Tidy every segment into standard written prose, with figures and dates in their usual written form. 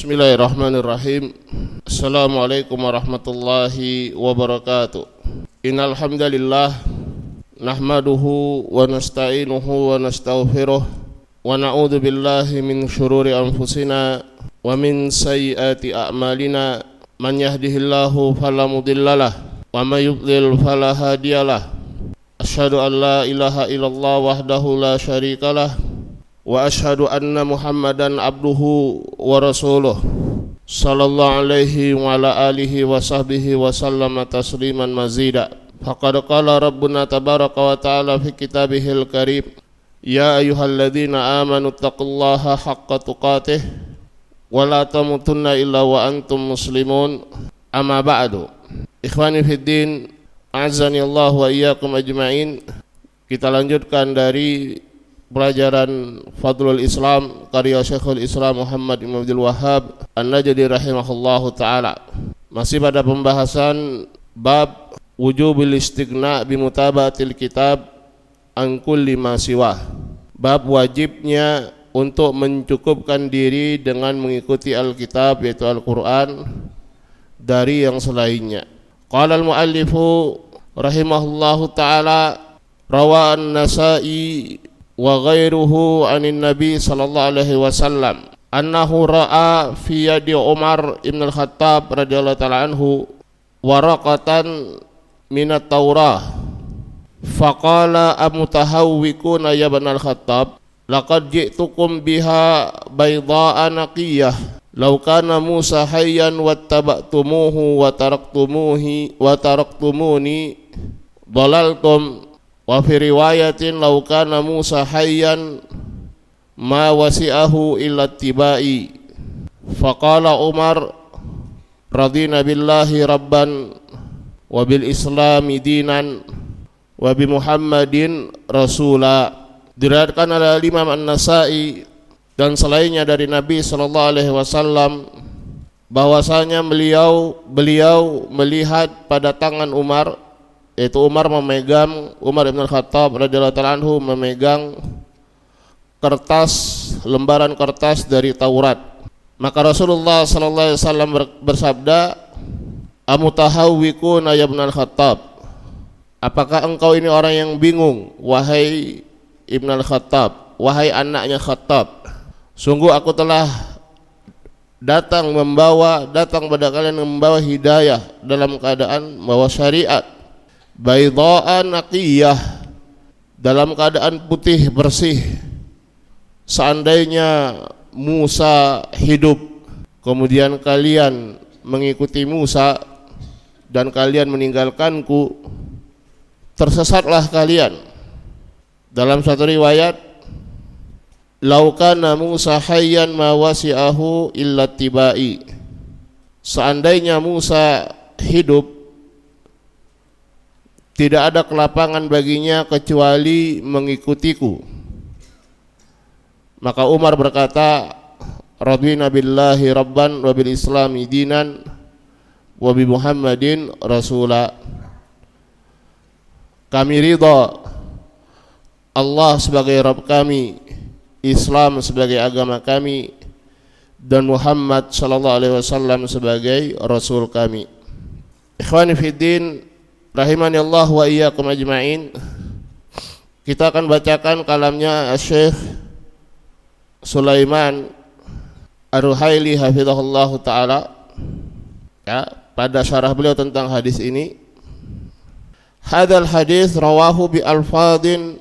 Bismillahirrahmanirrahim. Assalamualaikum warahmatullahi wabarakatuh. Innal hamdalillah nahmaduhu wa nasta'inuhu wa nastaghfiruh wa na'udzu billahi min syururi anfusina wa min sayyiati a'malina. Man yahdihillahu fala mudhillalah wa may yudlil fala hadiyalah. Asyhadu an la ilaha illallah wahdahu la syarikalah wa asyhadu anna Muhammadan abduhu wa rasuluh sallallahu alaihi wa ala alihi wa sahbihi wa sallama tasliman mazida. Faqad qala rabbuna tabaraka wa ta'ala fi kitabihil karim, ya ayyuhalladzina amanu taqullaha haqqa tuqatih wa la tamutunna illa wa antum muslimun. Amma ba'du. Ikhwani fid din, a'azzani Allah wa iyyakum ajma'in. Kita lanjutkan dari pelajaran Fadlul Islam karya Syekhul Islam Muhammad bin Abdul Wahhab An-Najdi rahimahullahu ta'ala. Masih pada pembahasan bab wujubil istighna bi mutaba'atil kitab an kulli ma siwah. Bab wajibnya untuk mencukupkan diri dengan mengikuti Alkitab, yaitu Al-Quran, dari yang selainnya. Qala al-muallifu rahimahullahu ta'ala, rawa an-Nasa'i wa ghairuhu anin nabi sallallahu alaihi wasallam annahu ra'a fi yadi Umar ibn al-Khattab radhiyallahu ta'ala anhu waraqatan minat Taurah faqala amutahawwikuna ya ibn al-Khattab laqad ji'tukum biha bayda'a naqiyah law kana Musa hayyan wattaba'tumuhu wa taraktumuni dhalaltum. Wa fi riwayatin law kana Musa hayyan ma wasi'ahu illa tibai. Faqala Umar radina billahi rabban wa bil islami dinan wa bi Muhammadin rasula. Diriwayatkan oleh Imam An-Nasa'i dan selainnya dari Nabi sallallahu alaihi wasallam bahwasanya beliau melihat pada tangan Umar, yaitu Umar ibn al-Khattab radhiyallahu ta'ala anhu memegang lembaran kertas dari Taurat. Maka Rasulullah sallallahu alaihi wasallam bersabda, amutahawwikuna ya ibn al-Khattab, apakah engkau ini orang yang bingung, wahai ibn al-Khattab, wahai anaknya Khattab? Sungguh aku telah datang pada kalian membawa hidayah dalam keadaan membawa syariat, bayda'a naqiyah, dalam keadaan putih bersih. Seandainya Musa hidup, kemudian kalian mengikuti Musa dan kalian meninggalkanku, tersesatlah kalian. Dalam satu riwayat, lau kana Musa hayyan ma wasi'ahu illa tibai, seandainya Musa hidup, tidak ada kelapangan baginya kecuali mengikutiku. Maka Umar berkata, radina billahi rabban wa bil islami dinan wa bi Muhammadin rasula. Kami ridha Allah sebagai Rabb kami, Islam sebagai agama kami, dan Muhammad sallallahu alaihi wasallam sebagai rasul kami. Ikhwani fid din, rahimani Allah wa iyyakum ajma'in. Kita akan bacakan kalamnya Syekh Sulaiman Ar-Ruhaili hafizahullahu ta'ala, ya, pada syarah beliau tentang hadis ini. Hadzal hadis rawahu bi alfadhin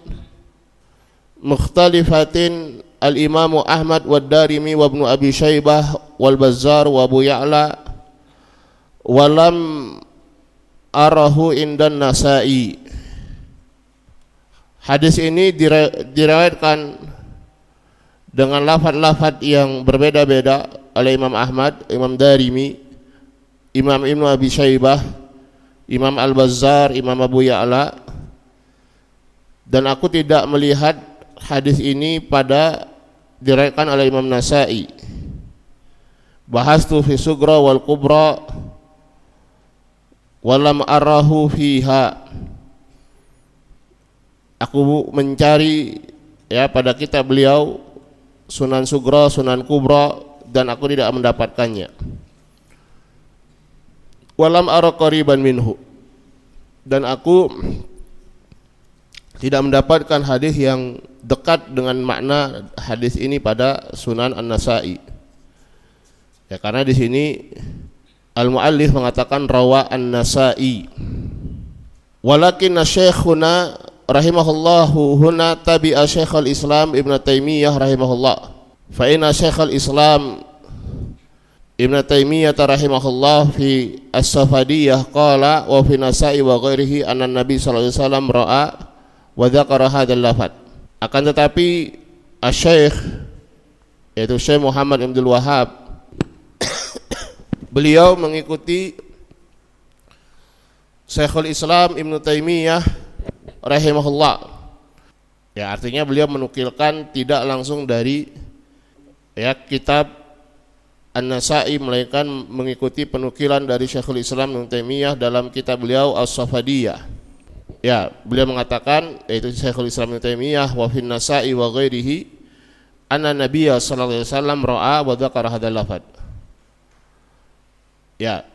mukhtalifatin al-Imam Ahmad wa Darimi wa Ibnu Abi Syaibah wal Bazzar wa Abu Ya'la wa lam arahu indan Nasa'i. Hadis ini diriwayatkan dengan lafaz-lafaz yang berbeda-beda oleh Imam Ahmad, Imam Darimi, Imam Ibnu Abi Syaibah, Imam Al-Bazzar, Imam Abu Ya'la, dan aku tidak melihat hadis ini diriwayatkan oleh Imam Nasa'i. Bahastu fi sugra wal kubra walam arahu fiha. Aku mencari, ya, pada kitab beliau Sunan Sugra, Sunan Kubra, dan aku tidak mendapatkannya. Walam ara qariban minhu, dan aku tidak mendapatkan hadis yang dekat dengan makna hadis ini pada Sunan An-Nasa'i. Ya, karena di sini al-muallif mengatakan rawa An-Nasa'i. Walakin syekhuna rahimahullahu huna tabi'a Syekhul Islam Ibnu Taimiyah rahimahullah. Fa inna Syekhul Islam Ibnu Taimiyah rahimahullah fi As-Safadiyah qala wa fi Nasa'i wa ghairihi anna Nabi sallallahu alaihi wasallam ra'a wa dzakara hadzal lafaz. Akan tetapi Asy-Syaikh, yaitu Syekh Muhammad Abdul Wahhab, beliau mengikuti Syekhul Islam Ibnu Taimiyah rahimahullah. Ya, artinya beliau menukilkan tidak langsung dari kitab An-Nasa'i, melainkan mengikuti penukilan dari Syekhul Islam Ibnu Taimiyah dalam kitab beliau As-Safadiyah. Ya, beliau mengatakan, yaitu Syekhul Islam Ibnu Taimiyah, wa fin Nasa'i wa ghairihi anna Nabiyya sallallahu alaihi wasallam ra'a wa dzakara hadzal lafaz. Ya.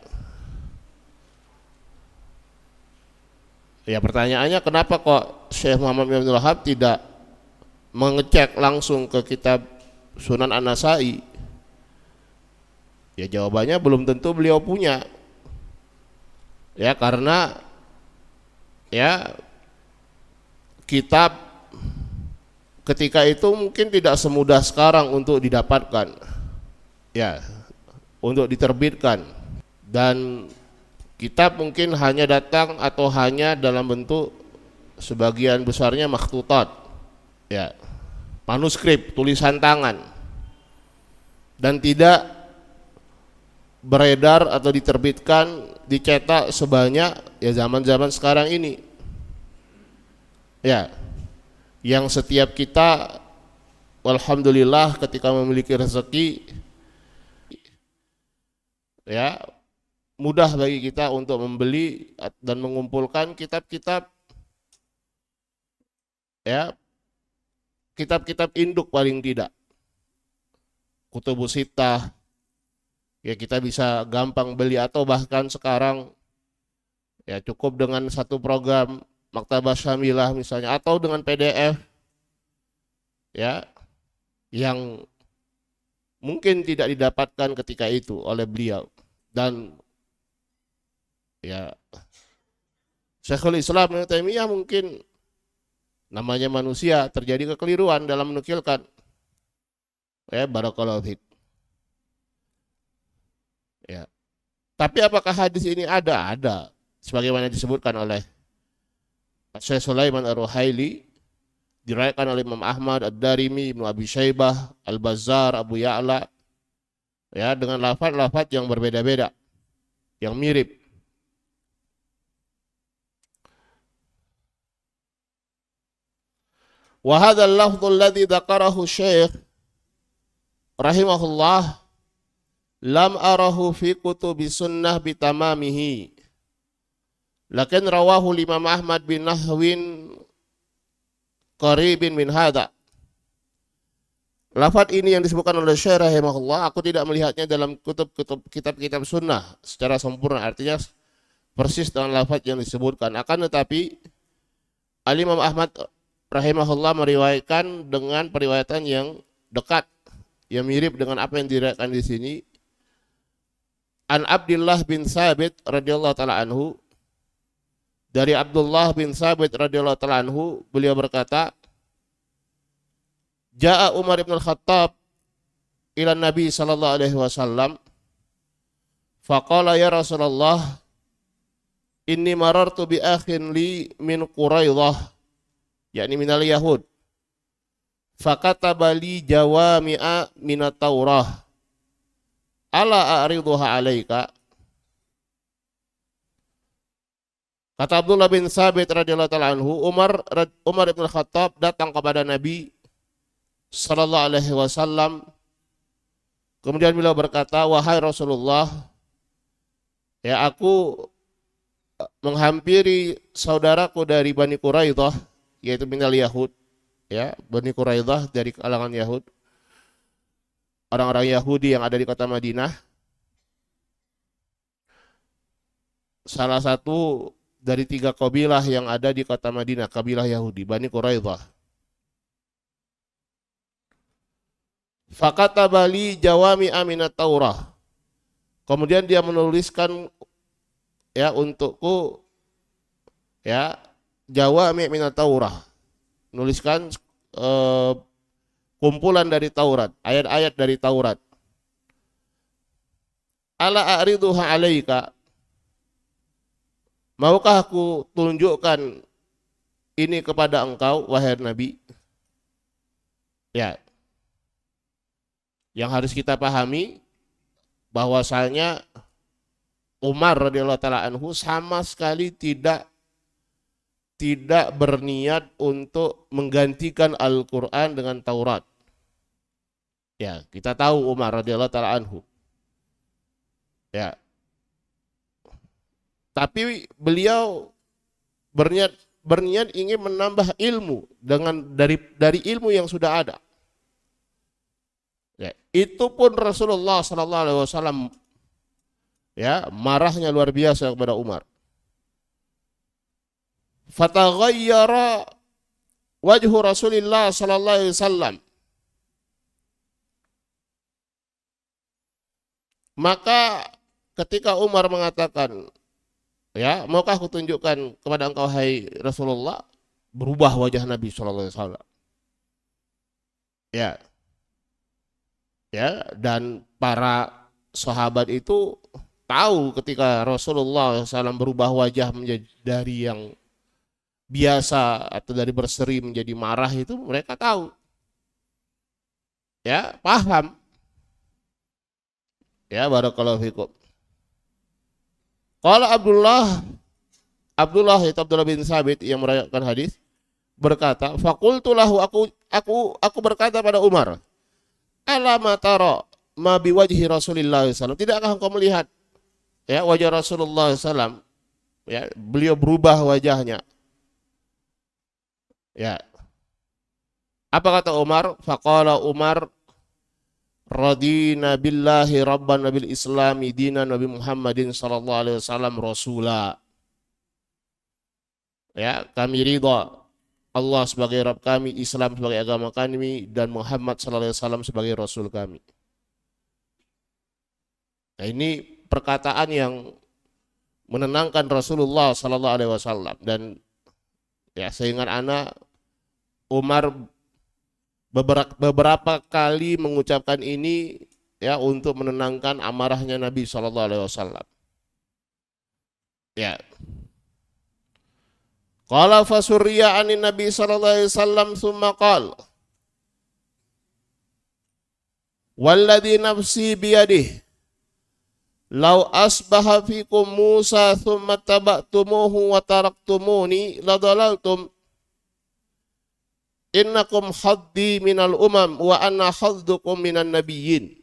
Ya, pertanyaannya kenapa kok Syekh Muhammad bin Abdul Wahhab tidak mengecek langsung ke kitab Sunan An-Nasa'i? Ya, jawabannya belum tentu beliau punya. Ya, karena kitab ketika itu mungkin tidak semudah sekarang untuk didapatkan, untuk diterbitkan, dan kitab mungkin hanya datang atau hanya dalam bentuk sebagian besarnya makhtutat, manuskrip, tulisan tangan, dan tidak beredar atau diterbitkan, dicetak sebanyak zaman-zaman sekarang ini. Yang setiap kita alhamdulillah ketika memiliki rezeki, mudah bagi kita untuk membeli dan mengumpulkan kitab-kitab, kitab-kitab induk paling tidak. Kutubus Sittah, kita bisa gampang beli, atau bahkan sekarang cukup dengan satu program Maktabah Syamilah misalnya, atau dengan PDF yang mungkin tidak didapatkan ketika itu oleh beliau. Dan Syekhul Islam Ibnu Taimiyah, mungkin namanya manusia, terjadi kekeliruan dalam menukilkan. Barakallahu fiik. Tapi apakah hadis ini ada? Ada. Sebagaimana disebutkan oleh Syekh Sulaiman Ar-Ruhaili, diriwayatkan oleh Imam Ahmad, Ad-Darimi, Ibnu Abi Syaibah, Al-Bazzar, Abu Ya'la, dengan lafaz-lafaz yang berbeda-beda, yang mirip. Wa hadzal lafdhul ladzi dzakarahu Syekh rahimahullah lam arahu fi kutubi sunnah bitamamihi, lakin rawahu Imam Ahmad bin nahwin qaribin min hadza. Lafaz ini yang disebutkan oleh Syekh rahimahullah, aku tidak melihatnya dalam kitab-kitab sunnah secara sempurna, artinya persis dengan lafaz yang disebutkan. Akan tetapi Imam Ahmad rahimahullah meriwayatkan dengan periwayatan yang dekat, yang mirip dengan apa yang diriwayatkan di sini. An Abdullah bin Sabit radhiyallahu taala anhu, dari Abdullah bin Sabit radhiyallahu taala anhu, beliau berkata, Ja'a Umar bin Al-Khattab ila Nabi sallallahu alaihi wasallam faqala ya Rasulullah inni marartu bi akhin li min Quraidah, yakni minal Yahud, fakataba li jawami'a minat Taurah, ala a'riduha alaika. Kata Abdullah bin Sabit radhiyallahu ta'ala anhu, Umar bin Khattab datang kepada Nabi sallallahu alaihi wasallam, kemudian beliau berkata, wahai Rasulullah, aku menghampiri saudaraku dari Bani Quraidah, yaitu minal Yahud, Bani Quraidah dari kalangan Yahud. orang-orang Yahudi yang ada di kota Madinah, salah satu dari 3 kabilah yang ada di kota Madinah, kabilah Yahudi, Bani Quraidah. Fakataba li jawami aminat Taurah. Kemudian dia menuliskan ya untukku ya jawami minat Taurah. Nuliskan kumpulan dari Taurat, ayat-ayat dari Taurat. Ala a'riduha alaika. Maukah aku tunjukkan ini kepada engkau wahai Nabi? Ya. Yang harus kita pahami bahwasanya Umar radhiyallahu taala anhu sama sekali tidak berniat untuk menggantikan Al-Qur'an dengan Taurat. Ya, kita tahu Umar radhiyallahu taala anhu. Ya. Tapi beliau berniat ingin menambah ilmu dengan dari ilmu yang sudah ada. Ya, itu pun Rasulullah sallallahu alaihi wasallam ya, marahnya luar biasa kepada Umar. Fataghayyara wajhu Rasulillah sallallahu alaihi wasallam. Maka ketika Umar mengatakan, ya, maukah aku tunjukkan kepada engkau hai Rasulullah, berubah wajah Nabi sallallahu alaihi wasallam. Ya. Ya, dan para sahabat itu tahu ketika Rasulullah SAW berubah wajah menjadi dari yang biasa atau dari berseri menjadi marah, itu mereka tahu. Ya, paham. Ya, barakallahu fikum. Qala Abdullah itu Abdullah bin Sabit yang meriwayatkan hadis berkata, faqultu lahu, aku berkata pada Umar, alama tara ma biwajhi Rasulillah SAW. Tidakkah engkau melihat ya wajah Rasulullah SAW? Ya, beliau berubah wajahnya. Ya. Apa kata Umar? Faqala Umar, radina billahi rabban nabil islami dinan Nabi Muhammadin sallallahu alaihi wasallam rasula. Ya, kami ridha Allah sebagai Rabb kami, Islam sebagai agama kami, dan Muhammad sallallahu alaihi wasallam sebagai Rasul kami. Nah, ini perkataan yang menenangkan Rasulullah sallallahu alaihi wasallam. Dan ya, seingat anak, Umar beberapa kali mengucapkan ini ya untuk menenangkan amarahnya Nabi sallallahu alaihi wasallam. Ya. Qala fasurriya anin Nabi sallallahu alaihi wasallam tsumma qala walladzi nafsi biyadihi law asbaha fikum Musa tsumma taba'tumuhu wa taraktumuni ladalaltum innakum haddi minal umam wa anna haddukum minan nabiyyin.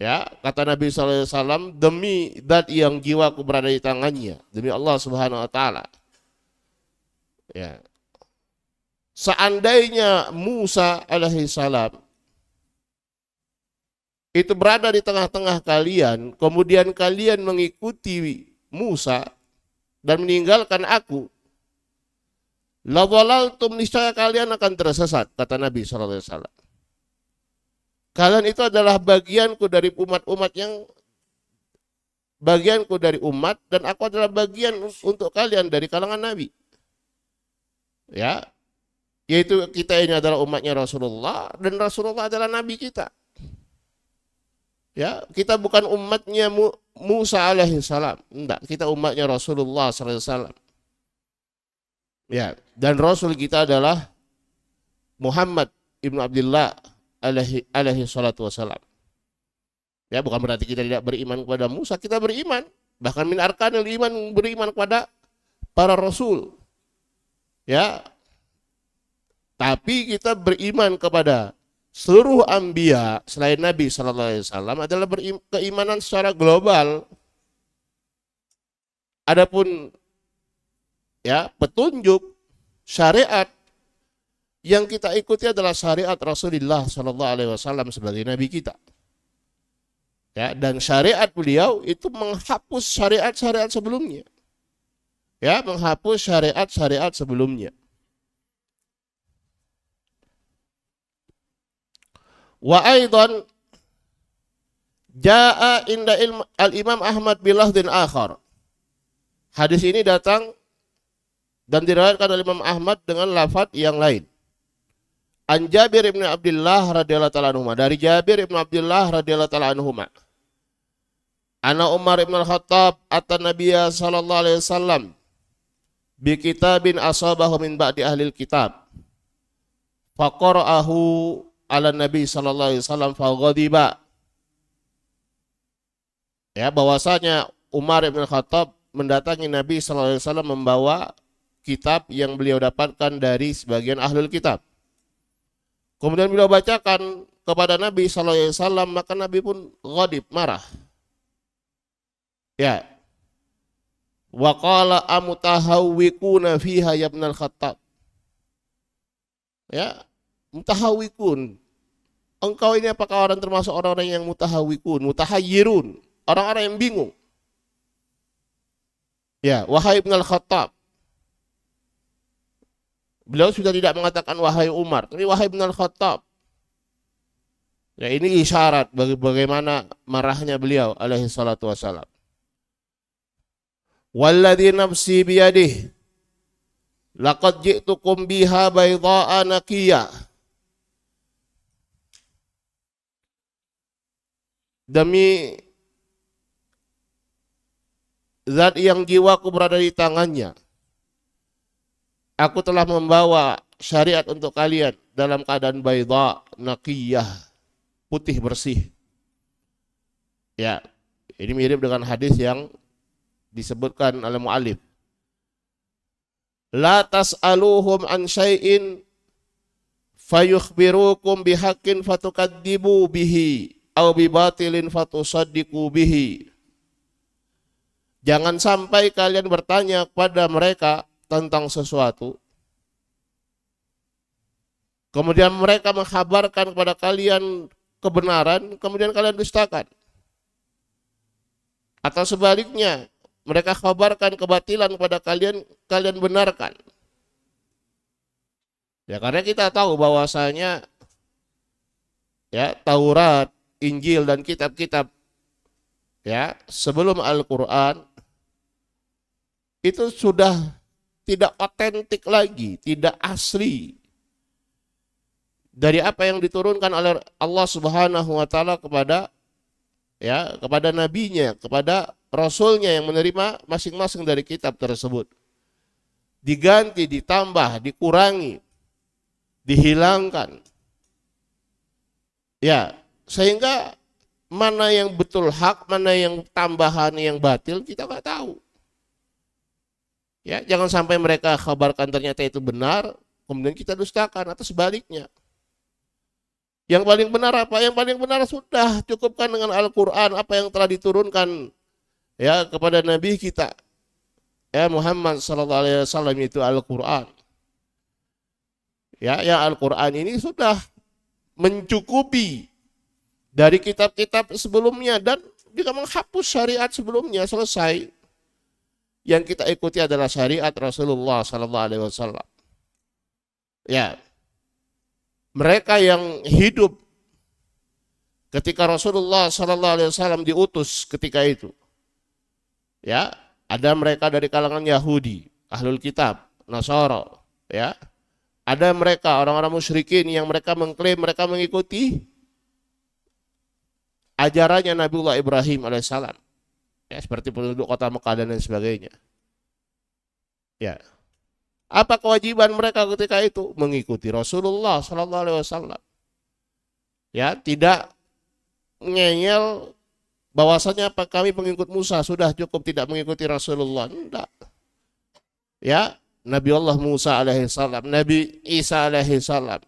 Ya, kata Nabi SAW, demi zat yang jiwaku berada di tangannya, demi Allah Subhanahu wa taala. Ya. Seandainya Musa alaihi salam itu berada di tengah-tengah kalian, kemudian kalian mengikuti Musa dan meninggalkan aku, la dhalaltum, niscaya kalian akan tersesat, kata Nabi SAW. Kalian itu adalah bagianku dari umat-umat yang bagianku dari umat, dan aku adalah bagian untuk kalian dari kalangan Nabi. Ya, yaitu kita ini adalah umatnya Rasulullah dan Rasulullah adalah Nabi kita. Ya, kita bukan umatnya Musa alaihi salam, enggak, kita umatnya Rasulullah sallallahu alaihi wasallam. Ya, dan Rasul kita adalah Muhammad ibnu Abdullah alaihi salatu wasalam. Ya, bukan berarti kita tidak beriman kepada Musa, kita beriman. Bahkan min arkanil iman, beriman kepada para rasul. Ya. Tapi kita beriman kepada seluruh anbiya selain Nabi sallallahu alaihi wasallam adalah keimanan secara global. Adapun ya petunjuk syariat Yang kita ikuti adalah syariat Rasulullah Sallallahu Alaihi Wasallam sebagai nabi kita. Ya, dan syariat beliau itu menghapus syariat-syariat sebelumnya. Ya, menghapus syariat-syariat sebelumnya. Wa aidan jaa inda al-Imam Ahmad bilahdin akhar. Hadis ini datang dan diriwayatkan oleh Imam Ahmad dengan lafaz yang lain. An Jabir bin Abdullah radhiyallahu ta'ala anhu, dari Jabir bin Abdullah radhiyallahu ta'ala anhu, Ana Umar bin Al-Khattab atan Nabiyya sallallahu alaihi wasallam bi kitabin asabahu min ba'di ahli kitab. Faqara'ahu ala Nabi sallallahu alaihi wasallam faghadiba. Ya, bahwasanya Umar bin Al-Khattab mendatangi Nabi sallallahu alaihi wasallam membawa kitab yang beliau dapatkan dari sebagian ahlul kitab. Kemudian beliau bacakan kepada Nabi sallallahu alaihi wasallam, maka Nabi pun ghadib, marah. Ya. Wa qala amutahawwikuna fiha ya ibnal Khattab. Ya, mutahawwikun. Engkau ini apakah orang termasuk orang-orang yang mutahawwikun, mutahayyirun, orang-orang yang bingung? Ya, wahai ibnal Khattab. Beliau sudah tidak mengatakan wahai Umar, tapi wahai ibnal Khattab. Ya, ini isyarat bagaimana marahnya beliau alaihi salatu wassalam. Walladzi nafsi biyadihi laqad ji'tukum biha baydha'a naqiyah. Demi zat yang jiwaku berada di tangannya, aku telah membawa syariat untuk kalian dalam keadaan baydha, naqiyah, putih bersih. Ya, ini mirip dengan hadis yang disebutkan oleh mu'allif. La tas'aluhum an syai'in fayukhbirukum bihaqqin fatukadzibu bihi aw bibatilin fatusaddiqu bihi. Jangan sampai kalian bertanya kepada mereka tentang sesuatu, kemudian mereka mengkhabarkan kepada kalian kebenaran, kemudian kalian dustakan. Atau sebaliknya, mereka kabarkan kebatilan kepada kalian, kalian benarkan. Ya, karena kita tahu bahwasanya ya Taurat, Injil dan kitab-kitab ya sebelum Al-Qur'an itu sudah tidak otentik lagi, tidak asli dari apa yang diturunkan oleh Allah Subhanahu wa taala kepada nabinya, kepada rasulnya yang menerima masing-masing dari kitab tersebut. Diganti, ditambah, dikurangi, dihilangkan. Ya, sehingga mana yang betul hak, mana yang tambahan, yang batil, kita nggak tahu. Ya, jangan sampai mereka kabarkan ternyata itu benar, kemudian kita dustakan atau sebaliknya. Yang paling benar apa? Yang paling benar sudah cukupkan dengan Al-Quran, apa yang telah diturunkan ya kepada Nabi kita ya Muhammad sallallahu alaihi wasallam, itu Al-Quran. Ya, yang Al-Quran ini sudah mencukupi dari kitab-kitab sebelumnya dan juga menghapus syariat sebelumnya, selesai. Yang kita ikuti adalah syariat Rasulullah sallallahu alaihi wasallam. Ya. Mereka yang hidup ketika Rasulullah sallallahu alaihi wasallam diutus ketika itu. Ya, ada mereka dari kalangan Yahudi, ahlul kitab, Nasara, ya. Ada mereka orang-orang musyrikin yang mereka mengklaim mereka mengikuti ajarannya Nabiullah Ibrahim alaihissalam. Ya, seperti penduduk kota Mekah dan lain sebagainya. Ya. Apa kewajiban mereka ketika itu? Mengikuti Rasulullah sallallahu alaihi wasallam. Ya, tidak ngeyel bahwasanya apa kami pengikut Musa, sudah cukup tidak mengikuti Rasulullah. Tidak. Ya, Nabi Allah Musa alaihissalam, Nabi Isa alaihissalam.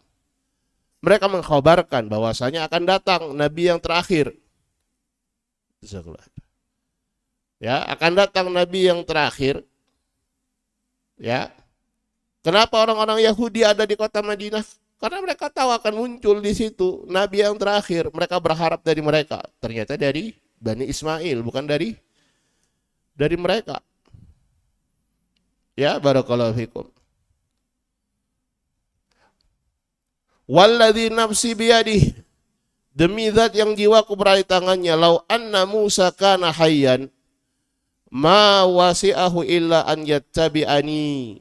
Mereka mengkhabarkan bahwasanya akan datang Nabi yang terakhir. Ya, akan datang Nabi yang terakhir. Ya. Kenapa orang-orang Yahudi ada di kota Madinah? Karena mereka tahu akan muncul di situ nabi yang terakhir. Mereka berharap dari mereka. Ternyata dari Bani Ismail, bukan dari mereka. Ya, barakallahu fikum. Walladzi nafsi biyadihi, demi zat yang jiwaku berada di tangannya, lau anna Musa kana hayyan ma wasi'ahu illa an yattabi'ani.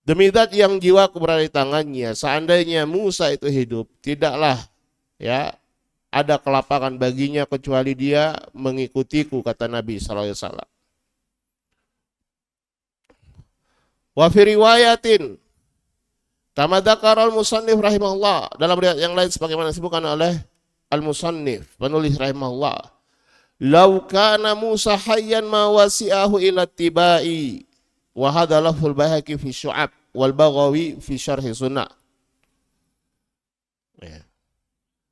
Demi zat yang jiwaku berada di tangannya, seandainya Musa itu hidup, tidaklah ya ada kelapangan baginya kecuali dia mengikutiku, kata Nabi sallallahu alaihi wasallam. Wa fi riwayatin kama dzakara al-musannif rahimahullah, dalam riwayat yang lain sebagaimana disebutkan oleh al-musannif, penulis rahimahullah, law kana Musa hayyan ma wasi'ahu ila tibai. Wa hadha lafzul Baihaqi fi Syu'ab wal Baghawi fi Syarh Sunnah. Ya.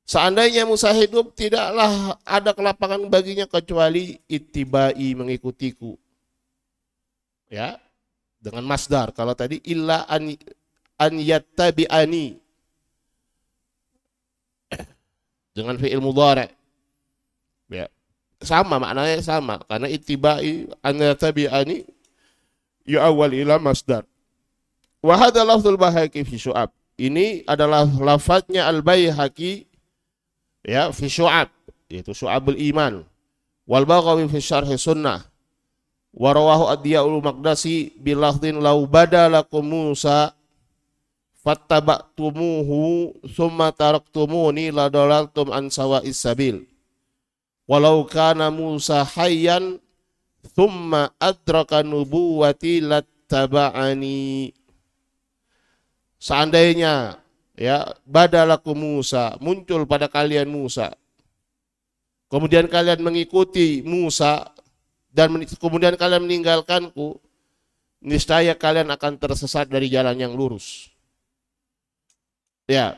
Seandainya Musa hidup, tidaklah ada kelapangan baginya kecuali ittibai, mengikutiku. Ya, dengan masdar. Kalau tadi illa an yattabi'ani dengan fi'il mudhari'. Ya. Sama maknanya, sama karena ittibai an yattabi'ani yu'awwal ila masdar. Wa hadha lafzul Baihaqi fi Syu'ab. Ini adalah lafadznya Al-Baihaqi ya fi Syu'ab, yaitu Syu'abul Iman. Wal Baghawi fi Syarh Sunnah. Wa rawahu Ad-Diya'ul Maqdisi bil lafdhin law badalakum Musa fattaba'tumuhu thumma taraktumuni la dalaltum an sawa'is sabil. Walau kana Musa hayyan thumma adraka nubuwati lattaba'ani. Seandainya ya badalakum Musa, muncul pada kalian Musa, kemudian kalian mengikuti Musa dan kemudian kalian meninggalkanku, niscaya kalian akan tersesat dari jalan yang lurus. Ya,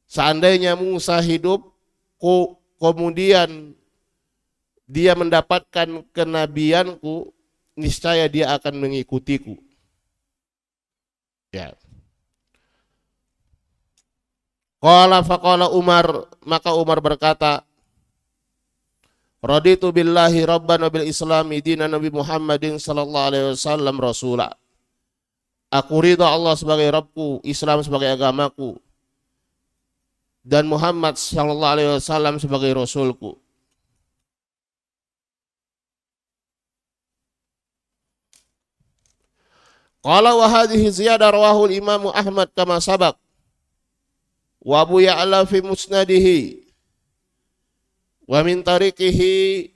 seandainya Musa hidup kemudian dia mendapatkan kenabianku, niscaya dia akan mengikutiku. Ya. Qala faqala Umar, maka Umar berkata, raditu billahi rabban wa bil islami dinan Nabi Muhammadin sallallahu alaihi wasallam rasulah. Aku ridha Allah sebagai Rabbku, Islam sebagai agamaku, dan Muhammad sallallahu alaihi wasallam sebagai rasulku. Qala wa hadhihi ziyadah rawahu al-Imam Ahmad kama sabaq wa Abu Ya'la fi musnadihi wa min tariqihi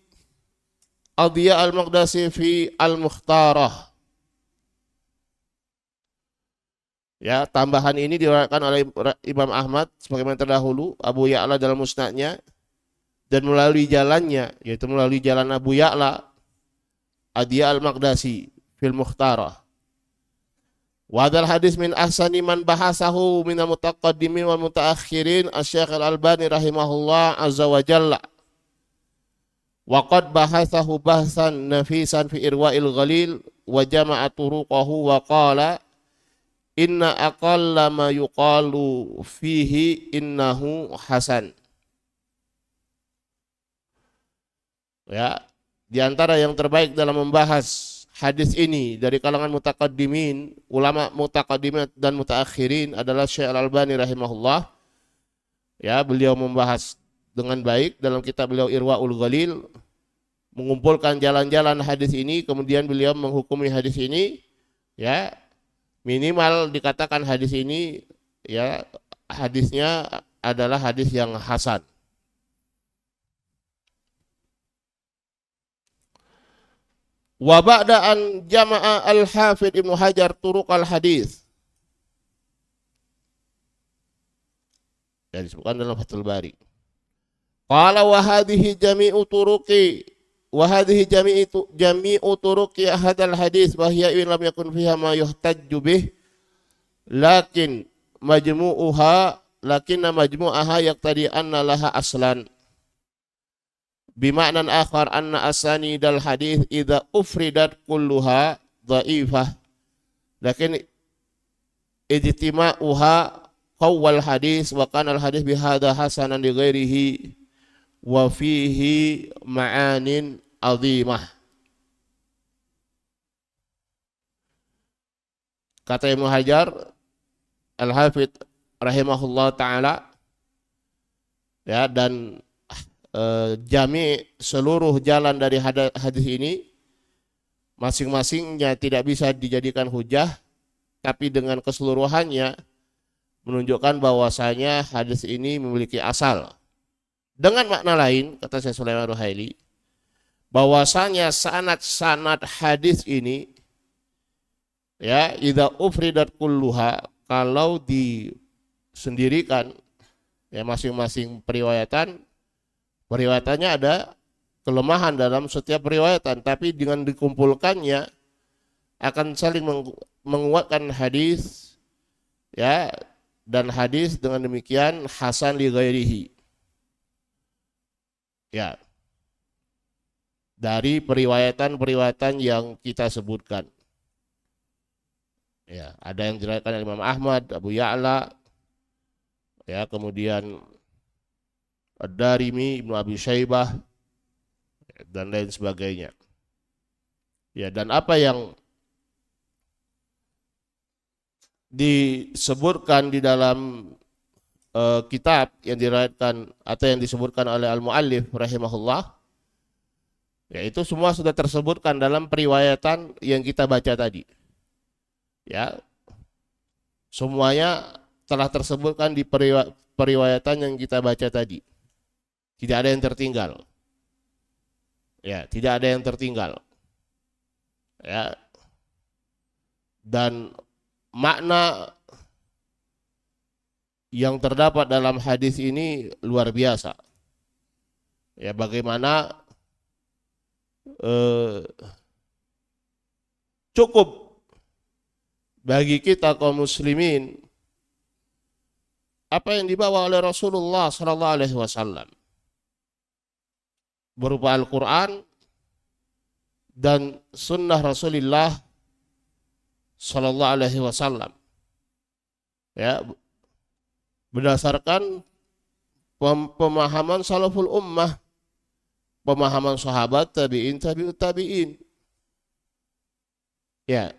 Adhiya al-Maqdisi fi al-Mukhtarah. Ya, tambahan ini diriwayatkan oleh Imam Ahmad sebagaimana terdahulu, Abu Ya'la dalam musnadnya, dan melalui jalannya, yaitu melalui jalan Abu Ya'la, Adhiya al-Maqdisi fil Mukhtarah. Wadal hadis min ahsani man bahasahu minal mutaqaddimin wal mutaakhirin asy-Syaikh Al-Albani rahimahullah azza wa jalla. Wa qad bahasahu bahsan nafisan fi Irwa'il Ghalil wa jama'a turuqahu wa qala inna aqalla ma yuqalu fihi innahu hasan. Ya, di antara yang terbaik dalam membahas hadis ini dari kalangan mutaqaddimin, ulama mutaqaddimin dan mutaakhirin adalah Syekh Al-Albani rahimahullah. Ya, beliau membahas dengan baik dalam kitab beliau Irwaul Ghalil, mengumpulkan jalan-jalan hadis ini, kemudian beliau menghukumi hadis ini, ya minimal dikatakan hadis ini ya hadisnya adalah hadis yang hasan. Wa ba'da an jama'a al-Hafidh Ibnu Hajar turuq al-hadis. Ya, disebutkan dalam Fathul Bari. Qala wa hadhihi jami'u turuqi wa hadhihi jami'u turuqi hadzal hadis wa hiya in lam yakun fiha ma yuhtajju bih lakinna majmu'aha yaqtadi anna laha aslan. Bima'nan akhar anna asanidal hadis idza ufridat kulluha dha'ifah Lakin ijtima'uha qawwal hadis wa kana al hadis bihadza hasanan li ghairihi wa fihi ma'anin azimah. Kata Ibnu Hajar Al-Hafidz rahimahullah taala, ya, dan jami seluruh jalan dari hadis ini masing-masingnya tidak bisa dijadikan hujah, tapi dengan keseluruhannya menunjukkan bahwasanya hadis ini memiliki asal. Dengan makna lain, kata Syekh Sulaiman Ruhaili, bahwasanya sanad-sanad hadis ini, ya, idza ufridat kulluha, kalau disendirikan, ya, masing-masing periwayatannya ada kelemahan dalam setiap periwayatan, tapi dengan dikumpulkannya akan saling menguatkan hadis, ya, dan hadis dengan demikian hasan li ghairihi, ya, dari periwayatan yang kita sebutkan. Ya, ada yang diriwayatkan oleh Imam Ahmad, Abu Ya'la, ya, kemudian Ad-Darimi, Ibnu Abi Syaibah, dan lain sebagainya. Ya, dan apa yang disebutkan di dalam kitab yang diriwayatkan atau yang disebutkan oleh al-muallif rahimahullah, ya, itu semua sudah tersebutkan dalam periwayatan yang kita baca tadi. Ya, semuanya telah tersebutkan di periwayatan yang kita baca tadi. Tidak ada yang tertinggal. Ya, tidak ada yang tertinggal. Ya. Dan makna yang terdapat dalam hadis ini luar biasa. Ya, bagaimana cukup bagi kita kaum muslimin apa yang dibawa oleh Rasulullah sallallahu alaihi wasallam berupa Al-Qur'an dan sunnah Rasulullah sallallahu alaihi wasallam, ya, berdasarkan pemahaman salaful ummah, pemahaman sahabat, tabi'in, tabi'ut tabi'in. Ya.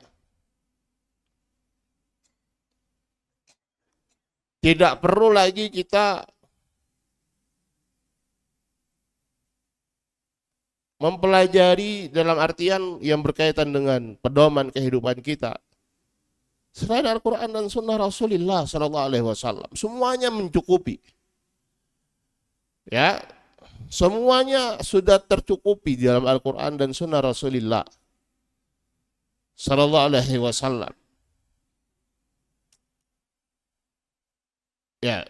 Tidak perlu lagi kita mempelajari dalam artian yang berkaitan dengan pedoman kehidupan kita. Selain Al-Quran dan Sunnah Rasulullah Sallallahu Alaihi Wasallam, semuanya mencukupi. Ya, semuanya sudah tercukupi di dalam Al-Quran dan Sunnah Rasulullah Sallallahu Alaihi Wasallam. Ya,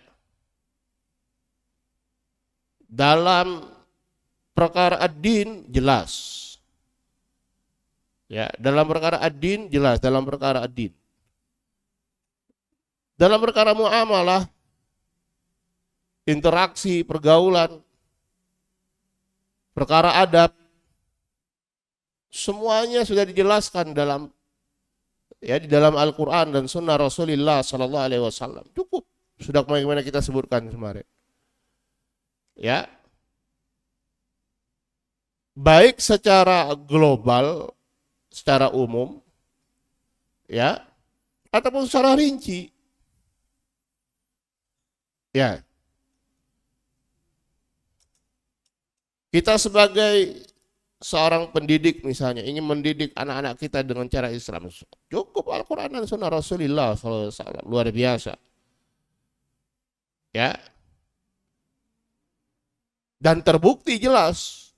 dalam perkara ad-din jelas. Ya, dalam perkara ad-din jelas, dalam perkara ad-din. Dalam perkara muamalah, interaksi, pergaulan, perkara adab, semuanya sudah dijelaskan dalam, ya, di dalam Al-Quran dan Sunnah Rasulullah Sallallahu Alaihi Wasallam. Cukup. Sudah bagaimana kita sebutkan kemarin. Ya. Baik secara global, secara umum, ya, ataupun secara rinci. Ya. Kita sebagai seorang pendidik misalnya ingin mendidik anak-anak kita dengan cara Islam, cukup Al-Quran dan Sunnah Rasulullah SAW, luar biasa. Ya, dan terbukti jelas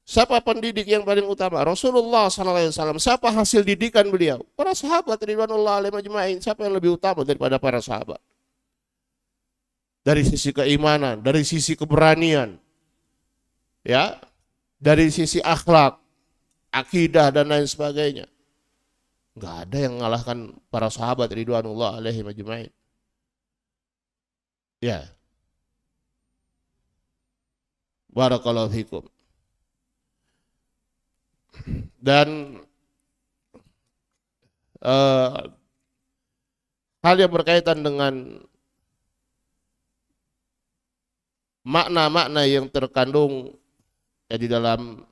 siapa pendidik yang paling utama, Rasulullah SAW. Siapa hasil didikan beliau? Para sahabat ridwanullah alaihim ajmain. Siapa yang lebih utama daripada para sahabat? Dari sisi keimanan, dari sisi keberanian, ya, dari sisi akhlak, akidah dan lain sebagainya. Enggak ada yang mengalahkan para sahabat ridwanullah alaihim ajmain. Ya. Barakallahu fikum. Dan eh, hal yang berkaitan dengan makna-makna yang terkandung di dalam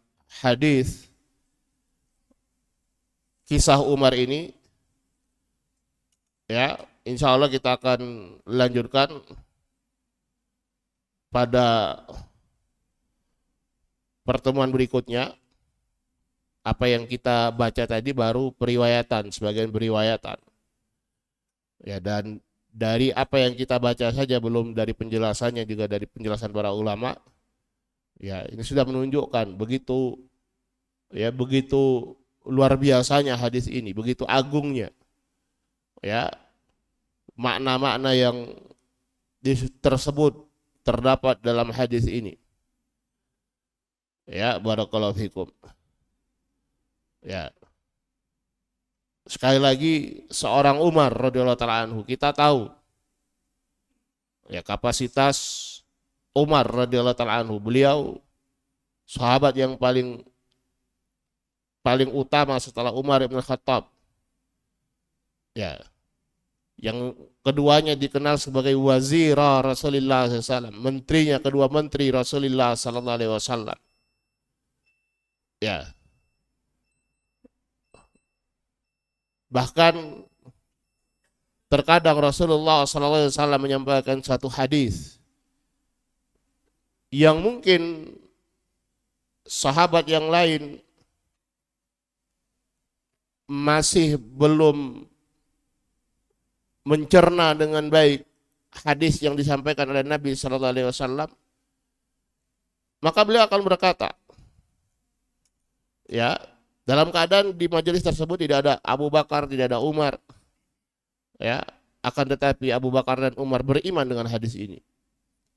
hadis kisah Umar ini, ya, insya Allah kita akan lanjutkan pada pertemuan berikutnya. Apa yang kita baca tadi baru periwayatan, sebagian periwayatan. Ya, dan dari apa yang kita baca saja, belum dari penjelasannya, juga dari penjelasan para ulama, ya ini sudah menunjukkan begitu, ya, begitu luar biasanya hadis ini, begitu agungnya, ya, makna-makna yang tersebut terdapat dalam hadis ini. Ya, barakallahu fikum. Ya, sekali lagi, seorang Umar radhiyallahu taala anhu, kita tahu ya kapasitas Umar radhiyallahu taala anhu. Beliau sahabat yang paling utama setelah Umar bin Khattab. Ya, yang keduanya dikenal sebagai wazira Rasulullah SAW, menterinya, kedua menteri Rasulullah sallallahu alaihi wasallam. Ya, bahkan terkadang Rasulullah sallallahu alaihi wasallam menyampaikan satu hadis yang mungkin sahabat yang lain masih belum mencerna dengan baik hadis yang disampaikan oleh Nabi sallallahu alaihi wasallam, maka beliau akan berkata, ya, dalam keadaan di majelis tersebut tidak ada Abu Bakar, tidak ada Umar, ya, akan tetapi Abu Bakar dan Umar beriman dengan hadis ini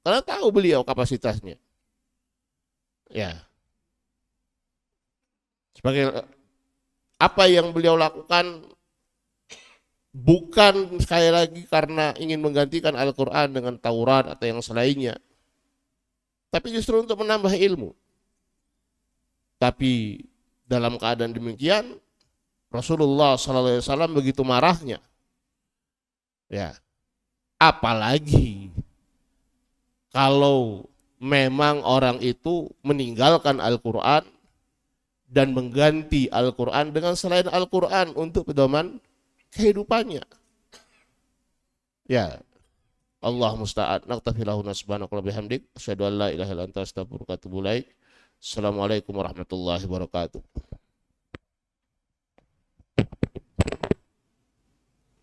karena tahu beliau kapasitasnya. Ya, sebagai apa yang beliau lakukan bukan sekali lagi karena ingin menggantikan Al-Quran dengan Taurat atau yang selainnya, tapi justru untuk menambah ilmu. Tapi dalam keadaan demikian, Rasulullah SAW begitu marahnya. Ya, apalagi kalau memang orang itu meninggalkan Al-Quran dan mengganti Al-Quran dengan selain Al-Quran untuk pedoman kehidupannya. Ya, Allah musta'an. Naqtafilahuna subhanaka wa bihamdik. Asyhadu an la ilaha illa anta astaghfiruka wa atubu ilaik. Assalamualaikum warahmatullahi wabarakatuh.